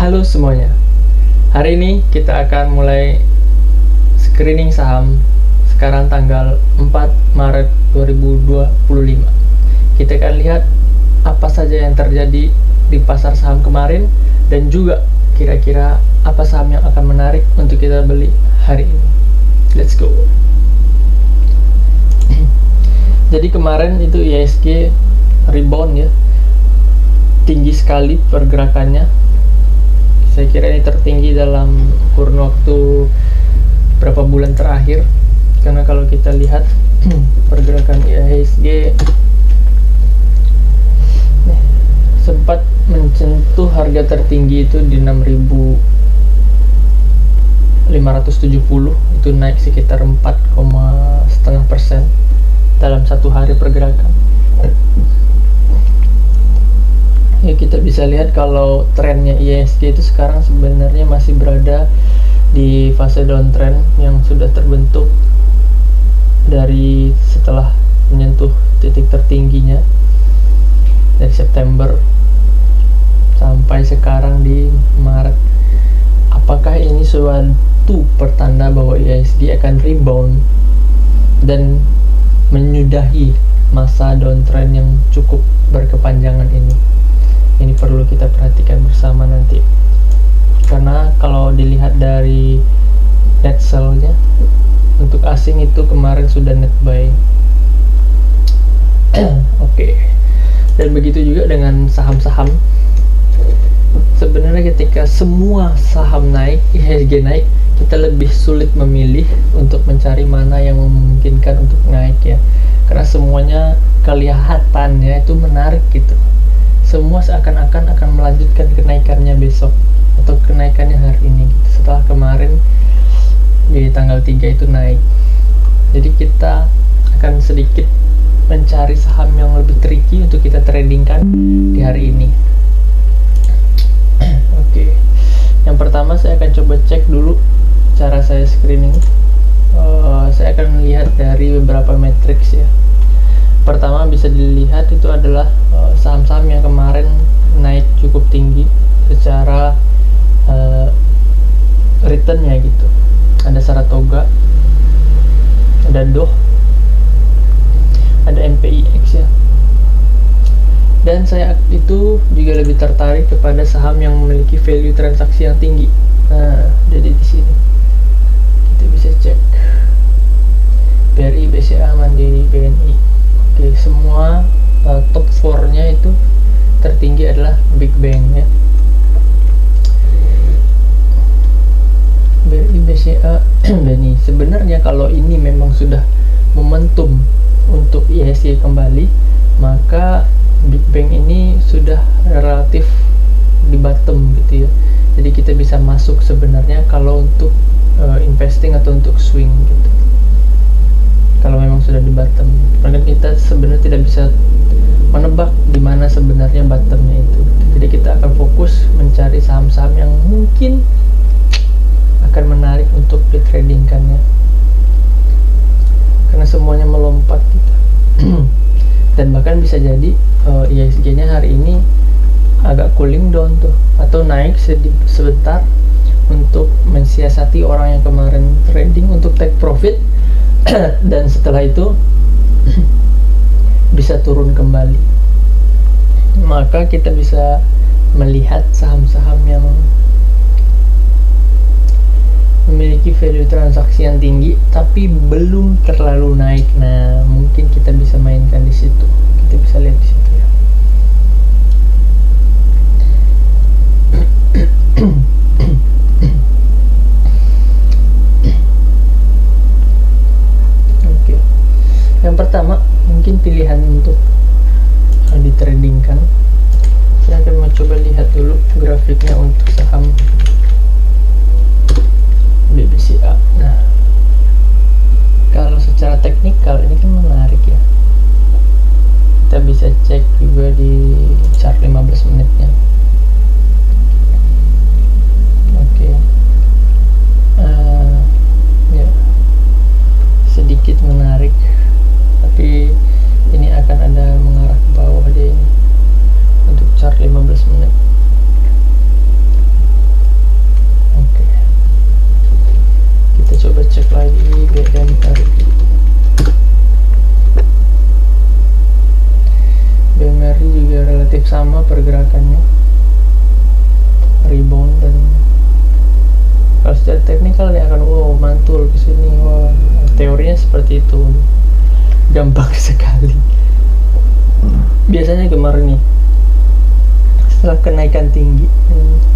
Halo semuanya. Hari ini kita akan mulai screening saham sekarang tanggal 4 Maret 2025. Kita akan lihat apa saja yang terjadi di pasar saham kemarin dan juga kira-kira apa saham yang akan menarik untuk kita beli hari ini. Let's go. Jadi kemarin itu IHSG rebound ya. Tinggi sekali pergerakannya. Saya kira ini tertinggi dalam kurun waktu berapa bulan terakhir, karena kalau kita lihat pergerakan IHSG sempat mencentuh harga tertinggi itu di 6.570, itu naik sekitar 4,5% dalam satu hari pergerakan. Ya, kita bisa lihat kalau trennya IHSG itu sekarang sebenarnya masih berada di fase downtrend yang sudah terbentuk dari setelah menyentuh titik tertingginya dari September sampai sekarang di Maret. Apakah ini suatu pertanda bahwa IHSG akan rebound dan menyudahi masa downtrend yang cukup berkepanjangan ini? Ini perlu kita perhatikan bersama nanti, karena kalau dilihat dari net sell-nya untuk asing itu kemarin sudah net buy. Oke. Dan begitu juga dengan saham-saham. Sebenarnya ketika semua saham naik, IHSG naik, kita lebih sulit memilih untuk mencari mana yang memungkinkan untuk naik ya, karena semuanya kelihatannya itu menarik gitu. Semua seakan-akan akan melanjutkan kenaikannya besok atau kenaikannya hari ini gitu. Setelah kemarin di tanggal 3 itu naik. Jadi kita akan sedikit mencari saham yang lebih tricky untuk kita tradingkan di hari ini. Oke. Yang pertama saya akan coba cek dulu cara saya screening. Saya akan melihat dari beberapa matriks ya. Pertama bisa dilihat itu adalah saham-saham yang kemarin naik cukup tinggi secara returnnya gitu. Ada Saratoga, ada Dow, ada MPIX ya. Dan saya itu juga lebih tertarik kepada saham yang memiliki value transaksi yang tinggi. Nah, jadi di sini kita bisa cek BRI, BCA, Mandiri, BNI. Oke, semua top 4-nya itu tertinggi adalah Big Bank ya. BRI, BCA, BNI. Sebenarnya kalau ini memang sudah momentum untuk IHSG kembali, maka Big Bank ini sudah relatif di bottom gitu ya. Jadi kita bisa masuk sebenarnya kalau untuk investing atau untuk swing gitu. Kalau memang sudah di bottom, maka kita sebenarnya tidak bisa menebak di mana sebenarnya bottomnya itu. Jadi kita akan fokus mencari saham-saham yang mungkin akan menarik untuk ditradingkannya, karena semuanya melompat gitu. Dan bahkan bisa jadi IHSG-nya hari ini agak cooling down tuh, atau naik sebentar untuk mensiasati orang yang kemarin trading untuk take profit. Dan setelah itu bisa turun kembali. Maka kita bisa melihat saham-saham yang memiliki value transaksi yang tinggi tapi belum terlalu naik. Nah, mungkin kita bisa mainkan di situ. Kita bisa lihat di situ ya. Yang pertama, mungkin pilihan untuk ditradingkan. Saya akan mencoba lihat dulu grafiknya untuk saham BBCA. Nah, kalau secara teknikal ini kan menarik ya. Kita bisa cek juga di chart 15 menitnya. Oke. Ya, sedikit menarik. Tapi ini akan ada mengarah ke bawah dia ini untuk chart 15 menit. sama pergerakannya, rebound, dan kalau secara teknikal dia akan mantul ke sini. Teorinya seperti itu, gampang sekali. Biasanya kemarin nih, setelah kenaikan tinggi,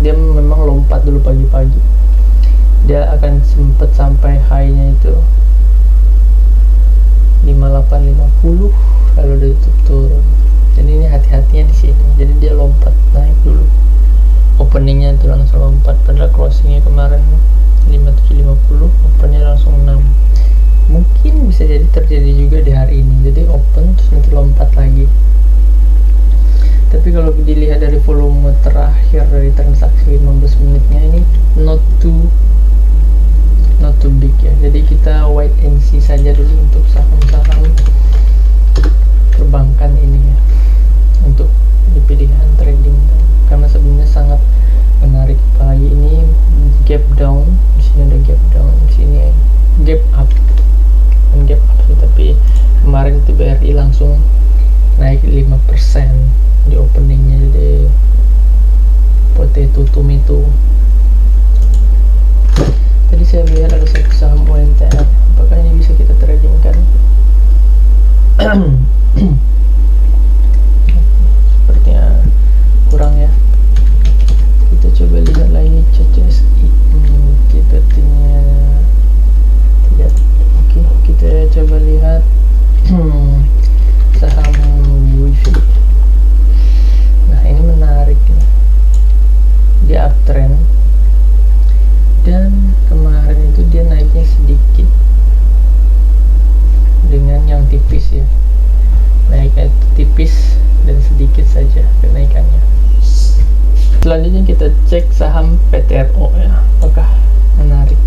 dia memang lompat dulu pagi-pagi, dia akan sempat sampai high-nya itu 5850, lalu dia turun. Jadi ini hati-hatinya di sini. Jadi dia lompat naik dulu, openingnya itu langsung lompat, padahal closingnya kemarin 5750, opennya langsung 6. Mungkin bisa jadi terjadi juga di hari ini, jadi open terus nanti lompat lagi. Tapi kalau dilihat dari volume terakhir dari transaksi 15 menitnya ini not too big ya. Jadi kita wait and see saja dulu untuk saham-saham perbankan ini ya, untuk di pilihan trading, karena sebenarnya sangat menarik. Apalagi ini gap down, di sini ada gap down, di sini gap up, gap up sih, tapi kemarin itu BRI langsung naik 5% di openingnya. Jadi potato tomato. Tadi saya melihat ada satu saham UNTR, apakah ini bisa kita tradingkan? Sepertinya kurang ya. Kita coba lihat lagi CCSI. Sepertinya tidak. Oke, kita coba lihat saham WiFi. Nah, ini menarik ya. Dia uptrend, dan kemarin itu dia naiknya sedikit dengan yang tipis ya, naiknya tipis dan sedikit saja kenaikannya. Selanjutnya kita cek saham PTRO ya, apakah menarik?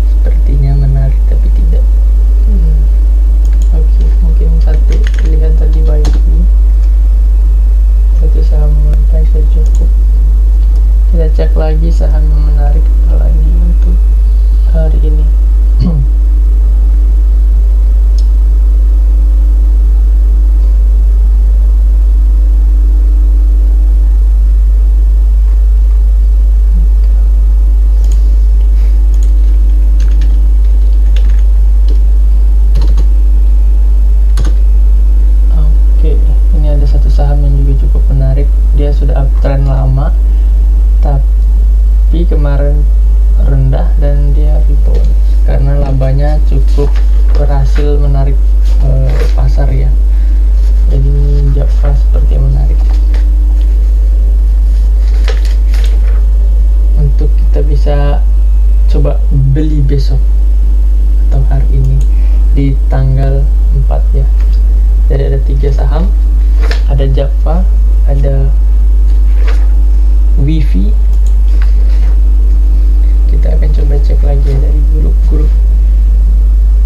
Sepertinya menarik tapi tidak. Oke, mungkin satu pilihan tadi baik, satu saham baik saja cukup. Kita cek lagi saham yang menarik apalagi untuk hari ini. Saham yang juga cukup menarik, dia sudah uptrend lama tapi kemarin rendah dan dia rebound karena labanya cukup berhasil menarik pasar ya. Jadi Java seperti menarik untuk kita bisa coba beli besok atau hari ini di tanggal 4 ya. Jadi ada 3 saham, ada Java, ada WiFi. Kita akan coba cek lagi dari grup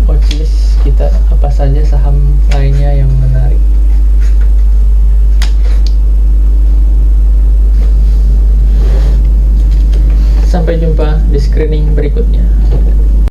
watchlist kita apa saja saham lainnya yang menarik. Sampai jumpa di screening berikutnya.